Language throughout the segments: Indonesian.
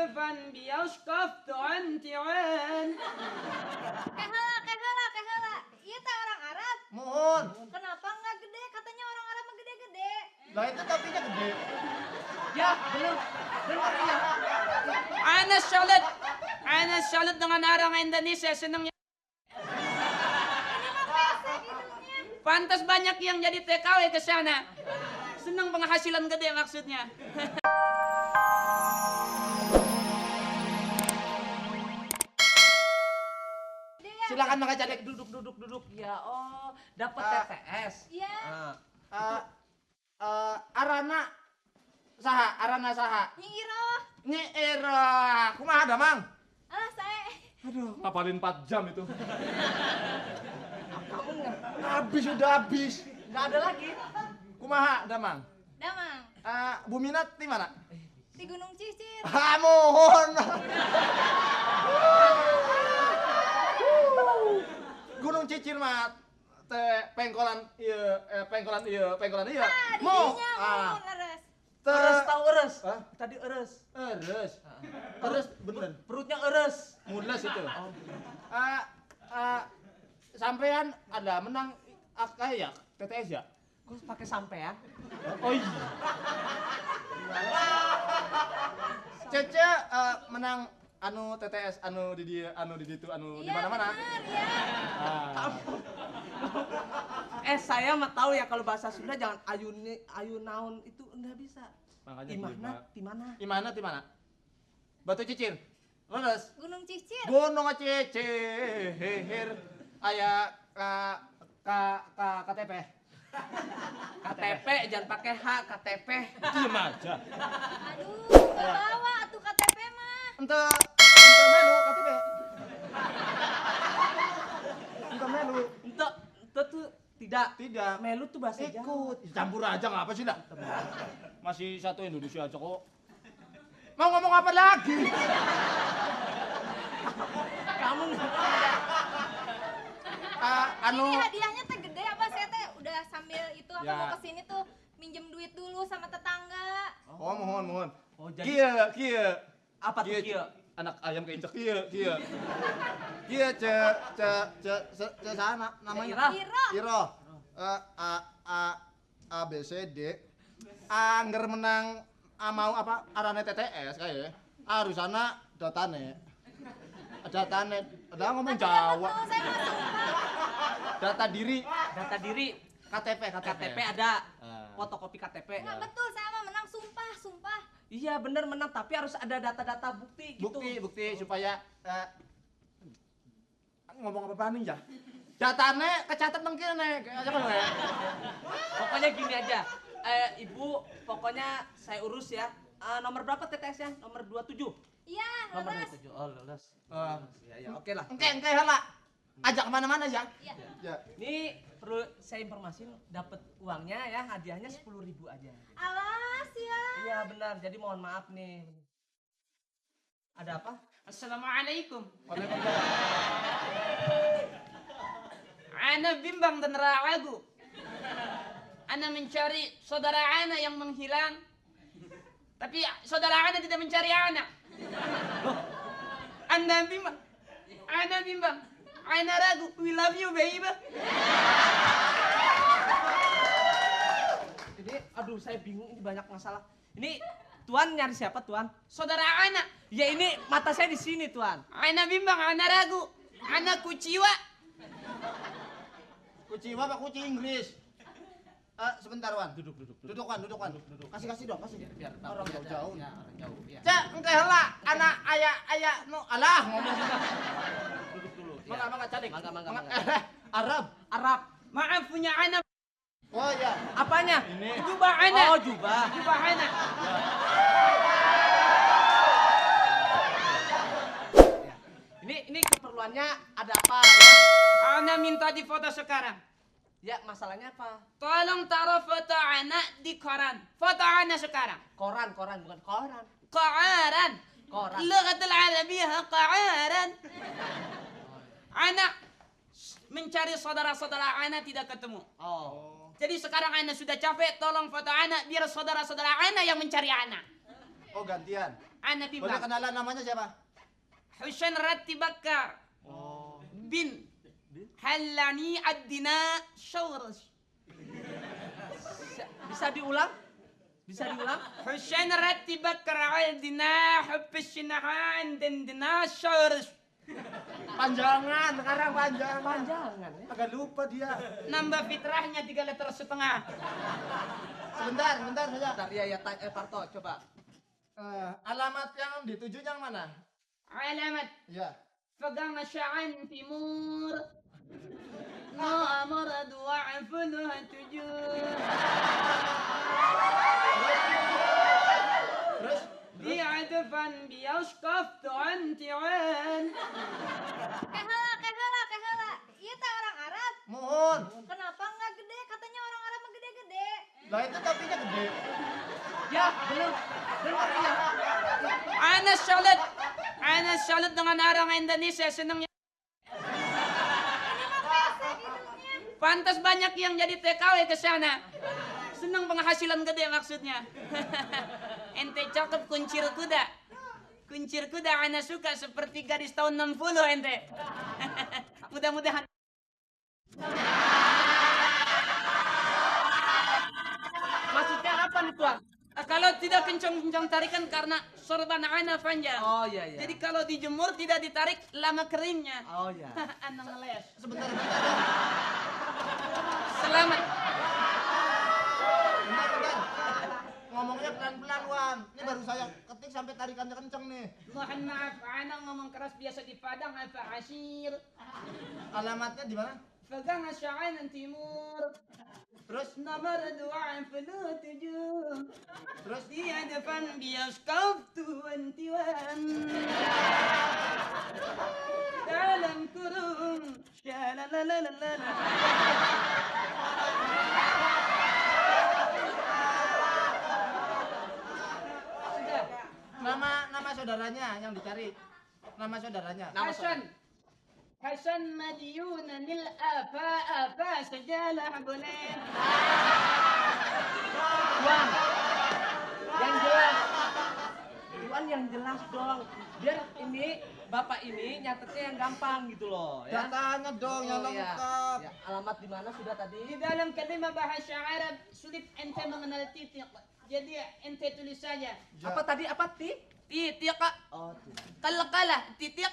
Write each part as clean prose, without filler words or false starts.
fan bioskop tuan tiwan. Kehala. Iya teh orang Arab. Mohon. Kenapa nggak gede? Katanya orang Arab mah gede-gede. Lah itu topinya gede. Ya, belum ya. Ana salut dengan orang Indonesia senangnya. Ini mah pesek hidungnya. Pantas banyak yang jadi TKW ke sana. Senang penghasilan gede maksudnya. Silakan Mang Cadek duduk. Ya, oh, dapat TTS. Iya. Arana saha. Nyi Iroh. Nyi Ira, kumaha da Mang? Alah saya. Aduh, ngapalin 4 jam itu. Udah habis. Nggak ada lagi. Kumaha da Mang? Damang. Bu Minat di mana? Di Gunung Cicir. Mohon. Gunung Cicir mah teh pengkolan ieu. Ah, di Mo. dinya mau leres. Eres tahu eres? Hah? Tadi eres. Terus beneran. Perutnya eres. Mules itu. Sampean ada menang kayak TTS ya? Kok pakai sampean? Oh iya. Cece menang anu TTS anu di dia anu di ditu anu di Iya mana-mana. benar ya. Saya mah tahu ya kalau bahasa Sunda jangan ayu naon itu enggak bisa. Makanya Imana di mana? Di mana? Batu Cicir. Leres. Gunung Cicir. Gunung Cicir. Aya KTP. KTP jangan pakai H, KTP. Diam aja. Aduh, nggak bawa tuh KTP mah. Ente melu KTP. Ente melu. Itu tuh tidak. Tidak. Melu tuh bahasa Jawa. Ikut. Campur aja ngapa sih dah? Masih satu Indonesia aja kok. Mau ngomong apa lagi? Kamu Ini hadiahnya teh gede apa saya teh udah sambil itu apa Ya. mau kesini tuh minjem duit dulu sama tetangga. Oh, mohon. Oh, jadi Kia. apa tuh kia? Anak ayam keinjek kia. Kia sana namanya. Iro. A B C D. Angger menang mau apa arane TTS kayak harusana datane. Ada ngomong Jawa. Betul, saya mah sumpah. Data diri Data diri, KTP. KTP ada. Fotokopi KTP. Nggak betul, saya mah menang sumpah. Iya bener menang tapi harus ada data-data bukti gitu. Bukti supaya ngomong apa nih ya? Datane kecatat nang kene. Pokoknya gini aja. Ibu, pokoknya saya urus ya. Nomor berapa TTS-nya? Nomor 27. Iya, Nomor leres. 27. Oh, lulus. Ya, oke lah. Engke heula. Ajak kemana-mana ya. Iya. Ya. Ini perlu saya informasiin dapat uangnya ya, hadiahnya 10.000 aja. Alas ya. Iya benar. Jadi mohon maaf nih. Ada apa? Assalamualaikum. Ana bimbang dan ragu. Ana mencari saudara ana yang menghilang. Tapi saudara ana tidak mencari ana. Ana bimbang. Ana ragu. We love you, baby. Ini aduh saya bingung ini banyak masalah. Ini Tuan nyari siapa Tuan? Saudara ana. Ya ini mata saya di sini Tuan. Ana bimbang, ana ragu. Ana kuciwa. Kuciwa apa kuci Inggris? Sebentar Wan, duduk Wan. Kasih dong. Biar Orang jauh. Ya, orang jauh. Ya. Cek engke heula anak aya nu alah ngomong sudah. Duduk dulu. Mangga cadik. Mangga. Arab. Maaf punya ana. Oh ya. Apanya? Ini Jubah ana. Oh, jubah. Jubah ana. Ini keperluannya ada apa ya? Ana minta difoto sekarang. Ya, masalahnya apa? Tolong taruh foto anak di koran. Foto anak sekarang. Koran, bukan koran. Koran. Koran. Lughat al-Arabiyyah koran. Anak mencari saudara-saudara anak tidak ketemu. Oh. Jadi sekarang anak sudah capek, tolong foto anak biar saudara-saudara anak yang mencari anak. Oh gantian. Ana Boleh bimbang. kenalan namanya siapa? Husain Ratti Bakar bin Halani Addina Shawras. Bisa diulang? Bisa diulang? Husain Ratti Bakar Addina Hubbishinahan Dindina Shawras. Panjangan, sekarang panjangan. Panjangan ya. Agak lupa dia. Nambah fitrahnya 3 letter setengah. Sebentar saja. Bentar, ya, Parto, coba. Alamat yang dituju yang mana? Alamat Ya. Fagang Sya'an Timur Nomor 27. Terus? Bi'adfan biyaskaf tu'anti'an. Kehala. Iya teh orang Arab. Mohon. Kenapa nggak gede? Katanya orang Arab mah gede-gede. Lah itu topinya gede. Ya, benar. Benar ya. Ana salut dengan orang Indonesia senangnya. Ini mah pesek hidupnya. Pantas banyak yang jadi TKW ke sana. Senang penghasilan gede maksudnya. Ente cakep kuncir kuda. Kuncir kuda ana suka seperti gadis tahun 60 ente. Mudah-mudahan. Maksudnya apa nih, Tuan? Kalau tidak kencang-kencang tarikan karena sorban ana panjang. Oh iya iya. Jadi kalau dijemur tidak ditarik lama keringnya. Oh iya. Ana ngeles. Sebentar. Selamat. Bentar. Ngomongnya pelan-pelan, Wan. Ini baru saya ketik sampai tarikannya kenceng nih. Mohon maaf, ana ngomong keras biasa di Padang apa Asir. Alamatnya di mana? Fagang Sya'an Timur. Terus? Nomor 27. Terus? Di hadapan bioskop tuan-tuan. Dalam kurung. Syalalalala. Sudah. Nama saudaranya yang dicari. Nama saudaranya. Hasan Madiuna nil apa sajalah boleh. Tuan. Yang jelas. Tuan yang jelas dong. Biar ini Bapak ini nyatetnya yang gampang gitu loh ya. Datanya dong yang Oh, iya. lengkap. Ya, alamat di mana sudah Di tadi? dalam kelima bahasa Arab sulit ente mengenal titik. Jadi ente tulis saja. Ya. Apa tadi? Apa ti? Titik. Oh, ti. Kala titik.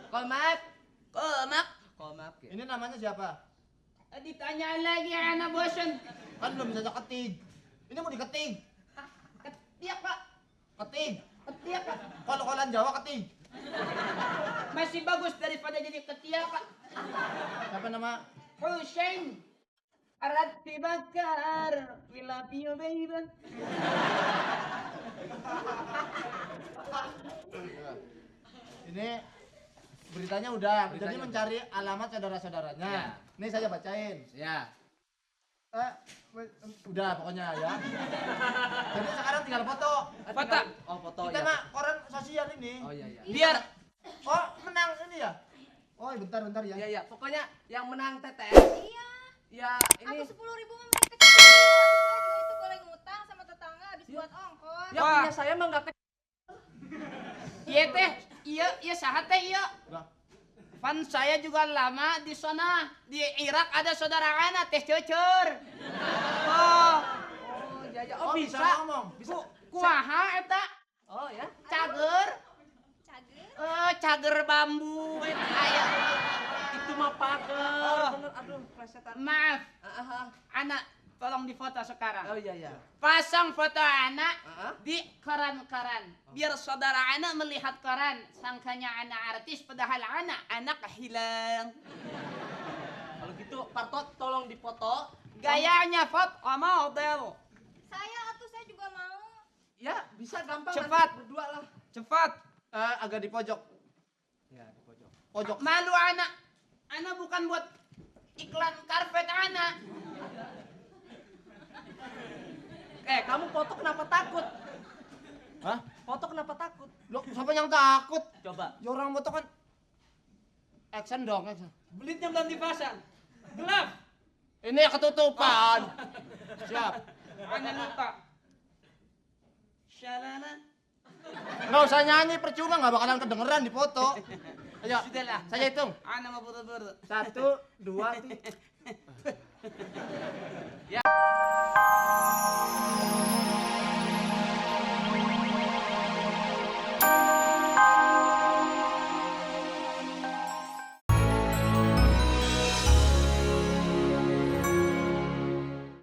Komak. Komak. Komak ya. Ini namanya siapa? Ditanya lagi anak bosan. Kan belum bisa ketik. Ini mau diketik. Ketiak pak. Ketik. Ketiak pak. Kol-kolan Jawa ketik. Masih bagus daripada jadi ketiak pak. Siapa nama? Husain. Ratti Bakar. We love you baby. Ini beritanya udah. Jadi Beritanya mencari alamat saudara-saudaranya. Ya. Ini saya bacain. Ya. Udah pokoknya ya. Jadi sekarang tinggal foto. Foto. Oh, foto Kita ya. mah koran sosial ini. Oh iya iya. Biar Oh, menang ini ya? Oh, bentar ya. Iya iya, pokoknya yang menang TTS Iya. ya ini Aku 10.000 mah mereka kecil. Saya juga itu boleh ngutang sama tetangga habis buat ongkos. ya Wah. punya saya mah enggak iya teh. Iya sahat teh iya. Udah. Fan saya juga lama di sana. Di Irak ada saudara anak teh cucur. Oh, Oh, iya iya. Oh, Oh, bisa bisa. ngomong. Bisa. kumaha eta? Oh ya. Cager. Cager. Cager bambu eta aya. Itu mah pagar. Oh. Bener, aduh, plesetan. Maaf, Ah. anak tolong difoto sekarang. Oh iya iya. Pasang foto anak Ah. di koran-koran. Biar saudara anak melihat koran. Sangkanya anak artis padahal anak hilang. Kalau gitu Partot tolong dipoto. Gayanya foto model. Saya juga mau. Ya, bisa gampang Cepat. nanti berdua lah. Cepat. Agak di pojok. Ya, di pojok. Pojok. Malu anak. Anak bukan buat iklan karpet anak. Kamu foto kenapa takut? Hah? Foto kenapa takut? Loh, siapa yang takut? Coba. Ya orang foto kan action dong, action. Belitnya belum dipasang. Gelap. Ini ketutupan. Siap. Anak lupa. Syalala. Nggak usah nyanyi, percuma nggak bakalan kedengeran di foto. Ayo, Sudahlah. saya hitung. Ana mau buru-buru. 1, 2, 3.